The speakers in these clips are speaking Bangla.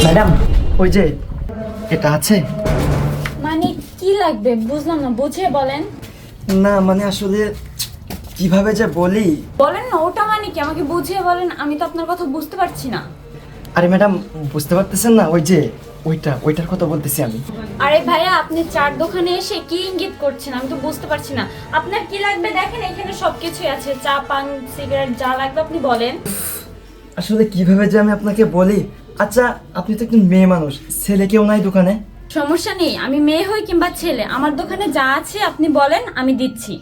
ম্যাডাম, ওই যে এটা আছে। মানে কি লাগবে বুঝলাম না, বুঝিয়ে বলেন। না মানে আসলে কিভাবে যে বলি। বলেন না, ওটা মানে কি আমাকে বুঝিয়ে বলেন, আমি তো আপনার কথা বুঝতে পারছি না। আরে ম্যাডাম, বুঝতে পারতেছেন না? ওই যে ওইটার কথা বলতেছি আমি। আরে ভাইয়া, আপনি চার দোকানে এসে কি ইঙ্গিত করছেন আমি তো বুঝতে পারছি না। আপনার কি লাগবে দেখেন, এখানে সবকিছুই আছে, চা পান সিগারেট যা লাগবে আপনি বলেন। আসলে কিভাবে যে আমি আপনাকে বলি। আচ্ছা, আপনি তো একজন মেয়ে মানুষ, ছেলে কেউ নাই দোকানে? সমস্যা নেই, আমি মেয়ে হই কিংবা ছেলে, আমার দোকানে যা আছে আপনি বলেন আমি দিচ্ছি।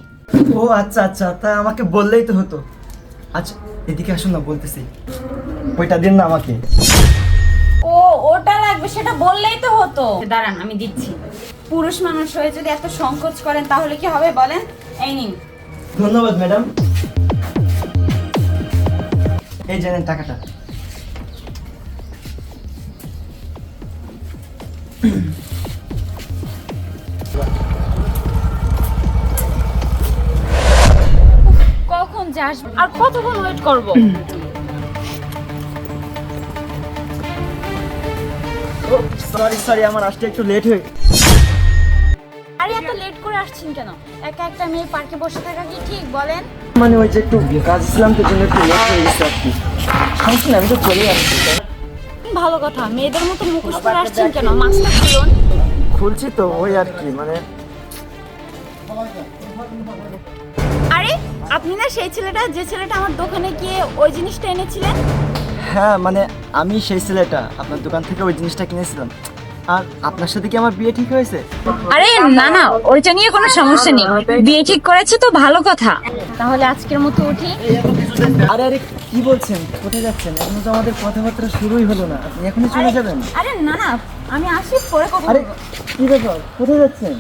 ও আচ্ছা আচ্ছা, তা আমাকে বললেই তো হতো। আচ্ছা এদিকে আসুন না, বলতেছি। ওইটা দিন না আমাকে। ও ওটা লাগবে সেটা বললেই তো হতো। দাঁড়ান আমি দিচ্ছি। পুরুষ মানুষ হয়ে যদি এত সংকোচ করেন তাহলে কি হবে বলেন। এই নিন। ধন্যবাদ ম্যাডাম। এই জানেন টাকাটা। কখন যে আসবে আর কতক্ষণ ওয়েট করব? সরি, আমার আসতে একটু লেট হয়ে। আরে এত লেট করে আসছেন কেন? একা একটা মেয়ে পার্কে বসে থাকা কি ঠিক বলেন? মানে ওই যে একটু কাজ ছিলাম তো, জন্য একটু লেট হয়ে গেছে আর কি। সমস্যা নেই, আমি তো চলে আসছি। ভালো কথা, মেয়েদের মতো মুখোশ পরে আসছেন কেন? মাস্কটা খুলুন। খুলছি তো, ওই আর কি মানে। আরে আপনি না সেই ছেলেটা, যে ছেলেটা আমার দোকানে গিয়ে ওই জিনিসটা এনেছিলেন? হ্যাঁ মানে আমি সেই ছেলেটা, আপনার দোকান থেকে ওই জিনিসটা কিনেছিলাম। আর আপনার সাথে কি আমার বিয়ে ঠিক হয়েছে? আরে না না, ওইটা নিয়ে কোনো সমস্যা নেই, বিয়ে ঠিক করেছে তো ভালো কথা। তাহলে আজকের মতো উঠি। আরে আরে কি বলছেন? কোথায় যাচ্ছেন? এখনো তো আমাদের কথাবার্তা শুরুই হলো না, আপনি এখনই চলে যাবেন? আরে না না, আমি আসি পরে কথা আরে বলবো। কি ব্যাপার, কোথায় যাচ্ছেন?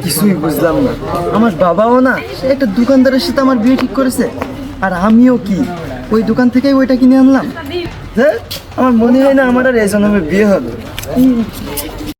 কিছুই বুঝলাম না। আমার বাবাও না, সে একটা দোকানদারের সাথে আমার বিয়ে ঠিক করেছে, আর আমিও কি ওই দোকান থেকেই ওইটা কিনে আনলাম। হ্যাঁ, আমার মনে হয় না আমার আর এই জন্মে বিয়ে হবে।